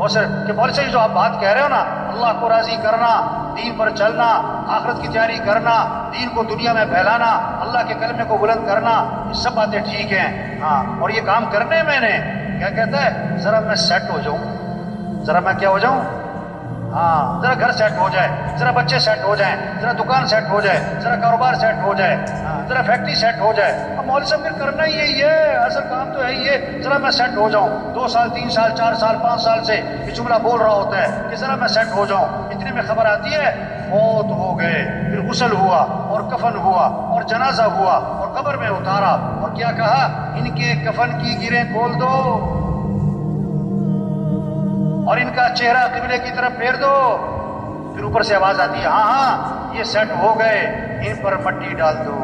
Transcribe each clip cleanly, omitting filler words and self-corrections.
بہت سارے کہ مولوی صاحب جو آپ بات کہہ رہے ہو نا، اللہ کو راضی کرنا، دین پر چلنا، آخرت کی تیاری کرنا، دین کو دنیا میں پھیلانا، اللہ کے کلمے کو بلند کرنا، یہ سب باتیں ٹھیک ہیں، ہاں، اور یہ کام کرنے میں نے کیا کہتا ہے، ذرا میں سیٹ ہو جاؤں، ذرا میں کیا ہو جاؤں، ہاں، ذرا گھر سیٹ ہو جائے، ذرا بچے سیٹ ہو جائیں، ذرا دکان سیٹ ہو جائے، ذرا کاروبار سیٹ ہو جائے، ہاں، ذرا فیکٹری سیٹ ہو جائے۔ اب مولوی صاحب پھر کرنا ہی یہی ہے، اصل کام تو ہے ہی ہے، ذرا میں سیٹ ہو جاؤں۔ 2 سال 3 سال 4 سال 5 سال سے یہ جملہ بول رہا ہوتا ہے کہ ذرا میں سیٹ ہو جاؤں، اتنے میں خبر آتی ہے موت ہو گئے، پھر غسل ہوا اور کفن ہوا اور جنازہ ہوا اور قبر میں اتارا، اور کیا کہا، ان کے کفن کی گریں کھول دو اور ان کا چہرہ قبلے کی طرف پھیر دو۔ پھر اوپر سے آواز آتی ہے، ہاں ہاں یہ سیٹ ہو گئے، ان پر مٹی ڈال دو۔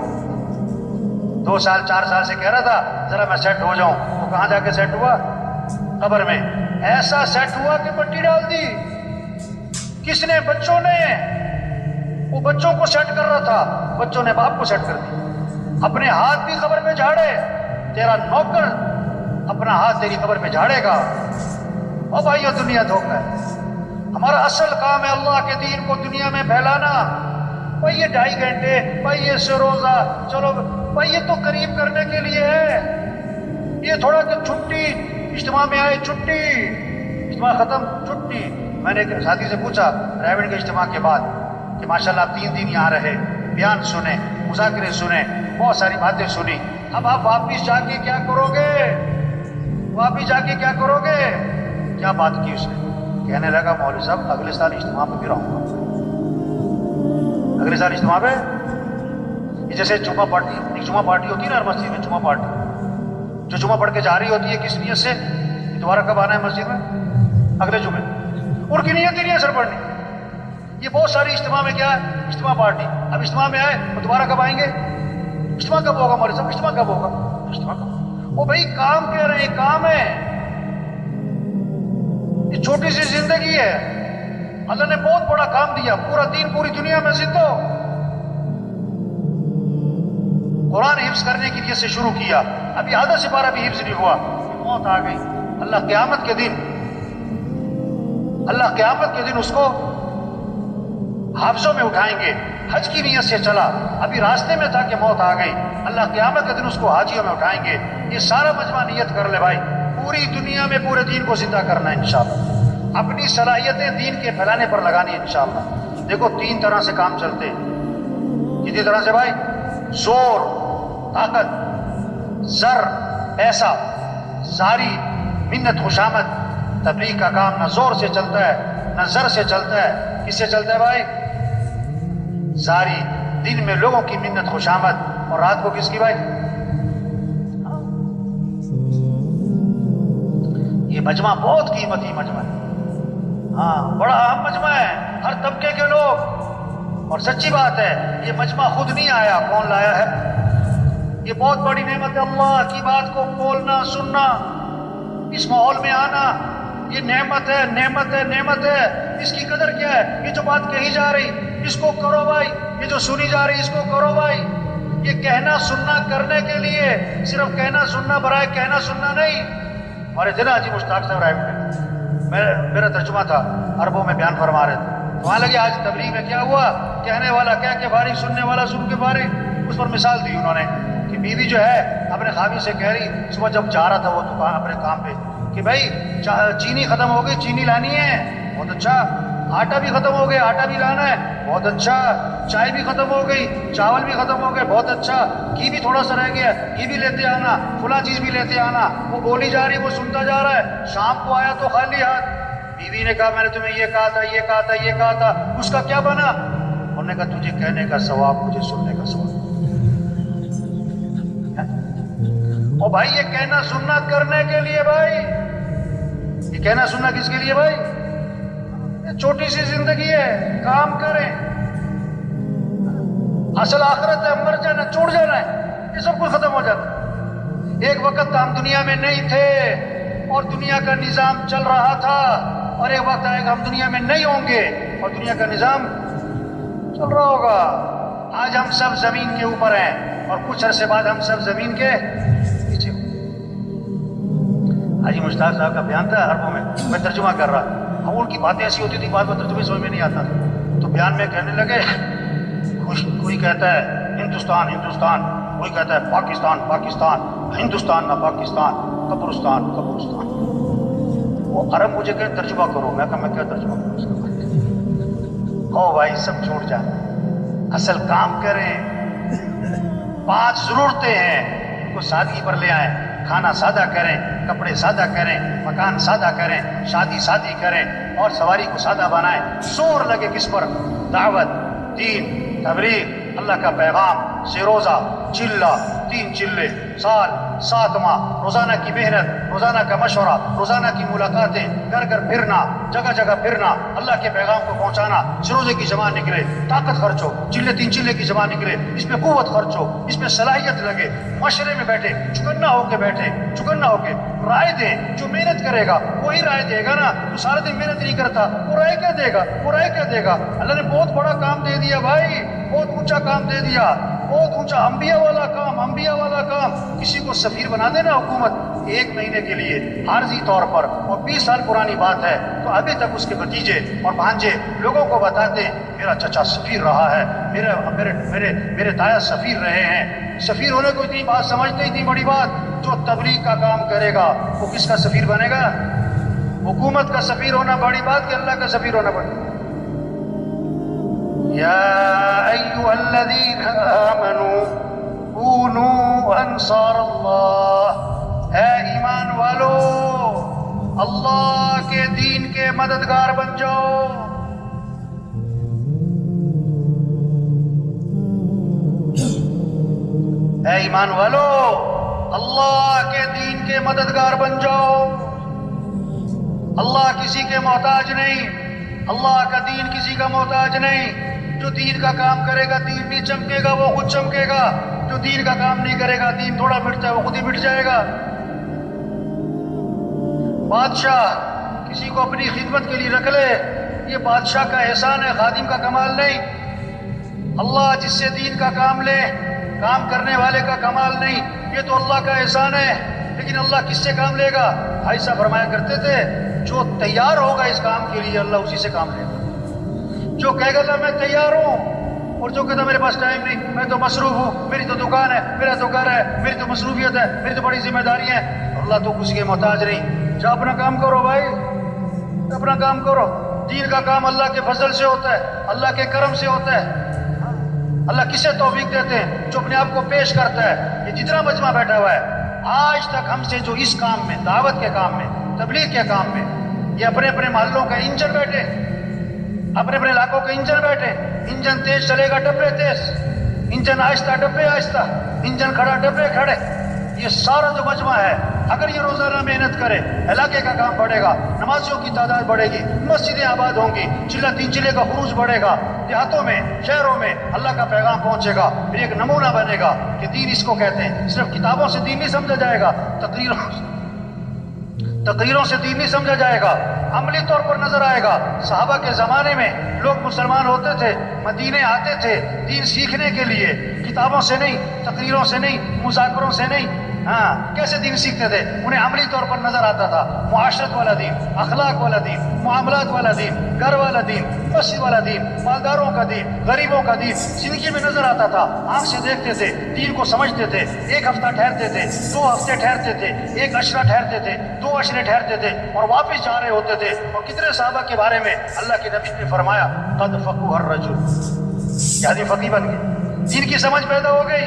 2 سال 4 سال سے کہہ رہا تھا ذرا میں سیٹ ہو جاؤں، وہ کہاں جا کے سیٹ ہوا؟ قبر میں۔ ایسا سیٹ ہوا کہ مٹی ڈال دی۔ کس نے؟ بچوں نے۔ وہ بچوں کو سیٹ کر رہا تھا، بچوں نے باپ کو سیٹ کر دی۔ اپنے ہاتھ بھی قبر میں جھاڑے، تیرا نوکر اپنا ہاتھ تیری قبر میں جھاڑے گا۔ او بھائیو، دنیا دھوکہ ہے۔ ہمارا اصل کام ہے اللہ کے دین کو دنیا میں پھیلانا۔ بھائی یہ 2.5 گھنٹے، بھائی یہ سے روزہ، چلو بھائی یہ تو قریب کرنے کے لیے ہے، یہ تھوڑا کہ چھٹی، اجتماع میں آئے چھٹی، اجتماع ختم چھٹی۔ میں نے ایک ساتھی سے پوچھا رائے کے اجتماع کے بعد کہ ماشاءاللہ آپ 3 دن یہاں رہے، بیان سنے، مذاکرے سنے، بہت ساری باتیں سنی، اب آپ واپس جا کے کیا کرو گے؟ واپس جا کے کیا کرو گے؟ کیا بات کی اس نے؟ کہنے لگا مولوی صاحب اگلے سال اجتماع پہ بھی رہوں گا۔ اگلے سال اجتماع پہ، یہ جیسے جمعہ پارٹی، ایک جمعہ پارٹی ہوتی ہے نا ہر مسجد میں، جمعہ پارٹی جو جمعہ پڑھ کے جا رہی ہوتی ہے کس نیت سے؟ دوبارہ کب آنا ہے مسجد میں؟ اگلے جمعے۔ ان کی نیت ہی نہیں ہے سر پڑھنی۔ یہ بہت ساری اجتماع میں کیا ہے؟ اجتماع پارٹی۔ اب اجتماع میں آئے تو دوبارہ کب آئیں گے؟ اجتماع کب ہوگا مولوی صاحب؟ اجتماع کب ہوگا؟ اجتماع کب؟ وہ بھائی کام کہہ رہے ہیں، کام ہے، یہ چھوٹی سی زندگی ہے، اللہ نے بہت بڑا کام دیا، پورا دین پوری دنیا میں زندہ۔ قرآن حفظ کرنے کی نیت سے شروع کیا، ابھی آدھا سپارہ بھی حفظ نہیں ہوا، موت آ گئی۔ اللہ قیامت کے دن، اللہ قیامت کے دن اس کو حافظوں میں اٹھائیں گے۔ حج کی نیت سے چلا، ابھی راستے میں تھا کہ موت آ گئی، اللہ قیامت کے دن اس کو حاجیوں میں اٹھائیں گے۔ یہ سارا مجمع نیت کر لے بھائی، پوری دنیا میں پورے دین کو زندہ کرنا ہے انشاءاللہ، اپنی صلاحیتیں دین کے پھیلانے پر لگانی ہے انشاءاللہ۔ دیکھو 3 طرح سے کام چلتے ہیں۔ کتنی طرح سے بھائی؟ زور، طاقت، زر، پیسہ، زاری، منت، خوشامد۔ تبلیغ کا کام نہ زور سے چلتا ہے نہ زر سے چلتا ہے، کس سے چلتا ہے بھائی؟ زاری، دن میں لوگوں کی منت خوشامد، اور رات کو کس کی بھائی؟ یہ مجمع بہت قیمتی مجمع ہے، ہاں بڑا اہم مجمع ہے، ہر طبقے کے لوگ۔ اور سچی بات ہے یہ مجمع خود نہیں آیا، کون لایا ہے؟ یہ بہت بڑی نعمت ہے، اللہ کی بات کو بولنا، سننا، اس ماحول میں آنا، یہ نعمت ہے، نعمت ہے، نعمت ہے۔ اس کی قدر کیا ہے؟ یہ جو بات کہی جا رہی اس کو کرو بھائی، یہ جو سنی جا رہی اس کو کرو بھائی۔ یہ کہنا سننا کرنے کے لیے، صرف کہنا سننا برائے کہنا سننا نہیں۔ ہمارے تھے نا حاجی مشتاق صاحب رائے میں، میرا ترجمہ تھا، عربوں میں بیان فرما رہے تھے، وہاں لگے آج تبلیغ میں کیا ہوا، کہنے والا کہہ کے فارغ، سننے والا سن کے فارغ۔ اس پر مثال دی انہوں نے کہ بیوی جو ہے اپنے خاوند سے کہہ رہی، صبح جب جا رہا تھا وہ دکان اپنے کام پہ، کہ بھائی چینی ختم ہو گئی، چینی لانی ہے، بہت اچھا۔ آٹا بھی ختم ہو گیا، آٹا بھی لانا ہے، بہت اچھا۔ چائے بھی ختم ہو گئی، چاول بھی ختم ہو گئے، بہت اچھا۔ گھی بھی تھوڑا سا رہ گیا، گھی بھی لیتے آنا، فلاں چیز بھی لیتے آنا۔ وہ بولی جا رہی، وہ سنتا جا رہا ہے۔ شام کو آیا تو خالی ہاتھ، بیوی نے کہا میں نے تمہیں یہ کہا تھا، یہ کہا تھا، یہ کہا تھا، اس کا کیا بنا؟ انہوں نے کہا تجھے کہنے کا ثواب، مجھے سننے کا ثواب۔ اور بھائی یہ کہنا سننا کرنے کے لیے بھائی، یہ کہنا سننا کس کے لیے بھائی؟ چھوٹی سی زندگی ہے، کام کریں، اصل آخرت ہے، مر جانا، چھوڑ جانا ہے، یہ سب کچھ ختم ہو جاتا ہے۔ ایک وقت ہم دنیا میں نہیں تھے اور دنیا کا نظام چل رہا تھا، اور ایک وقت آئے گا ہم دنیا میں نہیں ہوں گے اور دنیا کا نظام چل رہا ہوگا۔ آج ہم سب زمین کے اوپر ہیں اور کچھ عرصے بعد ہم سب زمین کے نیچے ہوں گے۔ حاجی مشتاق صاحب کا بیان تھا عربوں میں ترجمہ کر رہا، اور ان کی باتیں ایسی ہوتی تھی بعد میں ترجمے سمجھ میں نہیں آتا، تو بیان میں کہنے لگے کوئی کہتا ہے ہندوستان ہندوستان، کوئی کہتا ہے پاکستان پاکستان، ہندوستان نہ پاکستان، قبرستان قبرستان۔ وہ عرب مجھے کہ ترجمہ کرو، میں کہا میں کیا ترجمہ کروں اس کا؟ او بھائی سب چھوٹ جانا، اصل کام کریں، 5 ضرورتیں ہیں ان کو سادگی پر لے آئیں، کھانا سادہ کریں، کپڑے سادہ کریں، مکان سادہ کریں، شادی سادی کریں اور سواری کو سادہ بنائیں۔ زور لگے کس پر؟ دعوت، دین، تبلیغ، اللہ کا پیغام، سے روزہ، چلہ، 3 چلے، سال، 7 ماہ، روزانہ کی محنت، روزانہ کا مشورہ، روزانہ کی ملاقاتیں، گھر گھر پھرنا، جگہ جگہ پھرنا، اللہ کے پیغام کو پہنچانا۔ روزے کی زبان نکلے، طاقت خرچ ہو، 3 چلے کی زبان نکلے، اس میں قوت خرچ ہو، اس میں صلاحیت لگے، معاشرے میں بیٹھے، چکنا ہو کے بیٹھے، چکنا ہو کے رائے دیں۔ جو محنت کرے گا وہی رائے دے گا نا، جو سارا دن محنت نہیں کرتا وہ رائے کیا دے گا؟ وہ رائے کیا دے گا؟ اللہ نے بہت بڑا کام دے دیا بھائی، بہت اونچا کام دے دیا، بہت اونچا، انبیاء والا کام، انبیاء والا کام۔ کسی کو سفیر بنا دینا حکومت 1 مہینے کے لیے عارضی طور پر، اور 20 سال پرانی بات ہے، تو ابھی تک اس کے بھتیجے اور بھانجے لوگوں کو بتاتے ہیں میرا چچا سفیر رہا ہے، میرے دایا سفیر رہے ہیں۔ سفیر ہونے کو اتنی بات سمجھتے، اتنی بڑی بات۔ جو تبلیغ کا کام کرے گا وہ کس کا سفیر بنے گا؟ حکومت کا سفیر ہونا بڑی بات کہ اللہ کا سفیر ہونا بڑی؟ یا ایھا الذین آمنوا کونوا انصار اللہ، اے ایمان والو اللہ کے دین کے مددگار بن جاؤ۔ اے ایمان والو اللہ کے دین کے مددگار بن جاؤ۔ اللہ کسی کے محتاج نہیں، اللہ کا دین کسی کا محتاج نہیں۔ جو دین کا کام کرے گا دین بھی چمکے گا، وہ خود چمکے گا۔ جو دین کا کام نہیں کرے گا، دین تھوڑا مٹتا ہے وہ خود ہی مٹ جائے گا۔ بادشاہ کسی کو اپنی خدمت کے لیے رکھ لے، یہ بادشاہ کا احسان ہے، خادم کا کمال نہیں۔ اللہ جس سے دین کا کام لے، کام کرنے والے کا کمال نہیں، یہ تو اللہ کا احسان ہے۔ لیکن اللہ کس سے کام لے گا؟ بھائی صاحب فرمایا کرتے تھے جو تیار ہوگا اس کام کے لیے اللہ اسی سے کام لے گا۔ جو کہے گا اللہ میں تیار ہوں، اور جو کہتا میرے پاس ٹائم نہیں، میں تو مصروف ہوں، میری تو دکان ہے، میرا تو گھر ہے، میری تو مصروفیت ہے، میری تو بڑی ذمہ داری ہے، اللہ تو کسی کے محتاج نہیں۔ جا اپنا کام کرو بھائی، اپنا کام کرو۔ دین کا کام اللہ کے فضل سے ہوتا ہے، اللہ کے کرم سے ہوتا ہے۔ اللہ کسے توفیق دیتے ہیں؟ جو اپنے آپ کو پیش کرتا ہے۔ یہ جتنا مجمع بیٹھا ہوا ہے آج تک ہم سے جو اس کام میں، دعوت کے کام میں، تبلیغ کے کام میں، یہ اپنے اپنے محلوں کا انجن بیٹھے، اپنے اپنے علاقوں کے انجن بیٹھے۔ انجن تیز چلے گا ڈبے تیز، انجن آہستہ ڈبے آہستہ، انجن کھڑا ڈبے کھڑے۔ یہ سارا جو مجمع ہے اگر یہ روزانہ محنت کرے، علاقے کا کام بڑھے گا، نمازیوں کی تعداد بڑھے گی، مسجدیں آباد ہوں گی، 3 چلے کا خروج بڑھے گا، دیہاتوں میں، شہروں میں اللہ کا پیغام پہنچے گا، پھر ایک نمونہ بنے گا کہ دین اس کو کہتے ہیں۔ صرف کتابوں سے دین نہیں سمجھا جائے گا، تقریروں سے دین نہیں سمجھا جائے گا، عملی طور پر نظر آئے گا۔ صحابہ کے زمانے میں لوگ مسلمان ہوتے تھے، مدینے آتے تھے دین سیکھنے کے لیے، کتابوں سے نہیں، تقریروں سے نہیں، مذاکروں سے نہیں۔ کیسے دین سیکھتے تھے؟ انہیں عملی طور پر نظر آتا تھا، معاشرت والا دین، اخلاق والا دین، معاملات والا دین، گھر والا دین، مسجد والا دین، مالداروں کا دین، غریبوں کا دین زندگی میں نظر آتا تھا۔ آنکھ سے دیکھتے تھے، دین کو سمجھتے تھے۔ 1 ہفتہ ٹھہرتے تھے، 2 ہفتے ٹھہرتے تھے، 1 عشرہ ٹھہرتے تھے، 2 عشرے ٹھہرتے تھے اور واپس جا رہے ہوتے تھے۔ اور کتنے صحابہ کے بارے میں اللہ کے نبی نے فرمایا قد فقہ الرجل، یعنی فقیہ بن گئے، دین کی سمجھ پیدا ہو گئی۔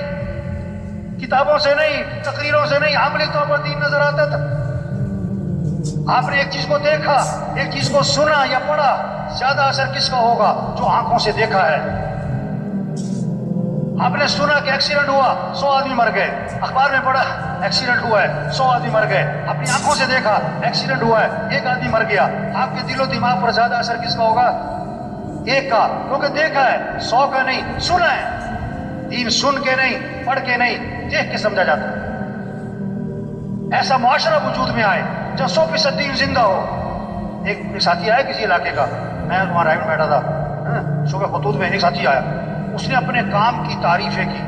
کتابوں سے نہیں، تقریروں سے نہیں، عملی طور پر دین نظر آتا تھا۔ آپ نے ایک چیز کو دیکھا، ایک چیز کو سنا یا پڑھا، زیادہ اثر کس کا ہوگا؟ جو آنکھوں سے دیکھا ہے۔ آپ نے سنا کہ ایکسیڈنٹ ہوا، 100 آدمی مر گئے، اخبار میں پڑھا ایکسیڈنٹ ہوا ہے، 100 آدمی مر گئے، اپنی آنکھوں سے دیکھا ایکسیڈنٹ ہوا ہے، 1 آدمی مر گیا۔ آپ کے دل و دماغ پر زیادہ اثر کس کا ہوگا؟ 1 کا، کیونکہ دیکھا ہے، 100 کا نہیں، سنا ہے۔ دین سن کے نہیں، پڑھ کے نہیں، دیکھ کے سمجھا جاتا ہے۔ ایسا معاشرہ وجود میں آئے جہاں 100% دین زندہ ہو۔ ایک ساتھی آیا کسی علاقے کا، میں وہاں رائے میں بیٹھا تھا، صبح خطوط میں ایک ساتھی آیا، اس نے اپنے کام کی تعریفیں کی.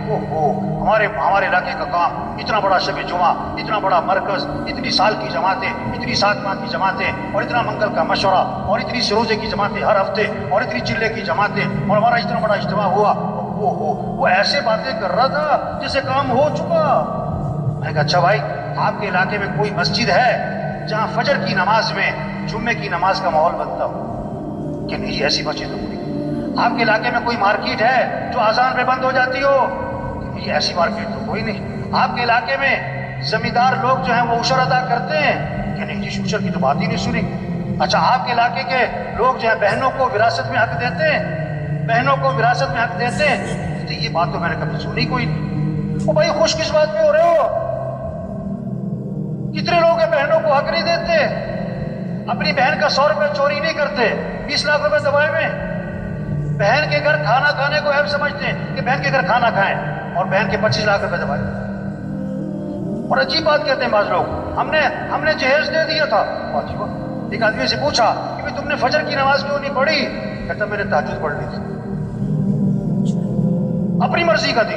ہمارے علاقے کا کام، اتنا بڑا شب جمعہ، اتنا بڑا مرکز، اتنی سال کی جماعتیں، اتنی 7 ماہ کی جماعتیں، اور اتنا منگل کا مشورہ، اور اتنی سروزے کی جماعتیں ہر ہفتے، اور اتنی چلے کی جماعتیں، اور ہمارا اتنا بڑا اجتماع ہوا. وہ ایسے باتیں کر رہا تھا جیسے کام ہو چکا. میں نے کہا اچھا بھائی، آپ کے علاقے میں کوئی مسجد ہے جہاں فجر کی نماز میں جمعے کی نماز کا ماحول بنتا ہو؟ کہ نہیں، ایسی مسجد نہیں. آپ کے علاقے میں کوئی مارکیٹ ہے جو اذان پہ بند ہو جاتی ہو؟ کہ نہیں، ایسی مارکیٹ تو کوئی نہیں. آپ کے علاقے میں زمیندار لوگ جو ہیں وہ عشر ادا کرتے ہیں؟ کہ نہیں جی، عشر کی تو بات ہی نہیں سنی. اچھا، آپ کے علاقے کے لوگ جو ہیں بہنوں کو وراثت میں حق دیتے ہیں؟ بہنوں کو وراثت میں حق دیتے ہیں؟ تو یہ بات تو میں نے کبھی سنی کوئی نہیں. وہ بھائی خوش کس بات پہ ہو رہے ہو؟ کتنے لوگ ہیں بہنوں کو حق نہیں دیتے، اپنی بہن کا 100 روپے چوری نہیں کرتے، 20 لاکھ روپے دبائے میں. بہن کے گھر کھانا کھانے کو عیب سمجھتے ہیں کہ بہن کے گھر کھانا کھائیں، اور بہن کے 25 لاکھ روپے دبائے. اور عجیب بات کہتے ہیں بعض لوگ، ہم نے جہیز دے دیا تھا. ایک آدمی سے پوچھا کہ تم نے فجر کی نماز کیوں نہیں پڑھی؟ کہتا میں نے تہجد پڑھ لی تھی. اپنی مرضی کا تھی.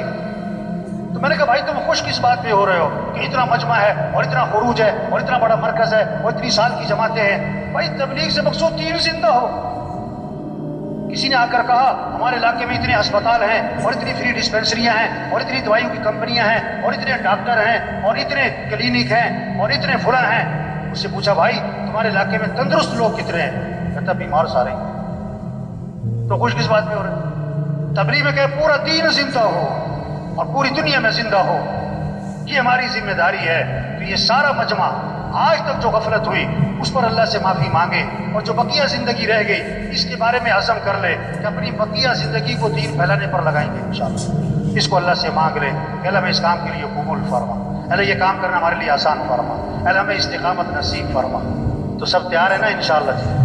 تو میں نے کہا بھائی تم خوش کس بات پہ ہو رہے ہو کہ اتنا مجمع ہے، اور اتنا خروج ہے، اور اتنا بڑا مرکز ہے، اور اتنی سال کی جماعتیں ہیں؟ بھائی تبلیغ سے مقصود دین زندہ ہو. کسی نے آ کر کہا ہمارے علاقے میں اتنے ہسپتال ہیں، اور اتنی فری ڈسپینسریاں ہیں، اور اتنی دوائیوں کی کمپنیاں ہیں، اور اتنے ڈاکٹر ہیں، اور اتنے کلینک ہیں، اور اتنے فلاں ہیں. اس سے پوچھا بھائی تمہارے علاقے میں تندرست لوگ کتنے ہیں؟ کہتا بیمار سارے ہیں. تو خوش کس بات پہ ہو رہے؟ تبلیغ میں کہ پورا دین زندہ ہو اور پوری دنیا میں زندہ ہو، یہ ہماری ذمہ داری ہے. تو یہ سارا مجمع آج تک جو غفلت ہوئی اس پر اللہ سے معافی مانگے، اور جو بقیہ زندگی رہ گئی اس کے بارے میں عزم کر لے کہ اپنی بقیہ زندگی کو دین پھیلانے پر لگائیں گے انشاءاللہ. اس کو اللہ سے مانگ لے کہ اللہ ہمیں اس کام کے لیے قبول فرما، اللہ یہ کام کرنا ہمارے لیے آسان فرما، اللہ ہمیں استقامت نصیب فرما. تو سب تیار ہے نا انشاءاللہ؟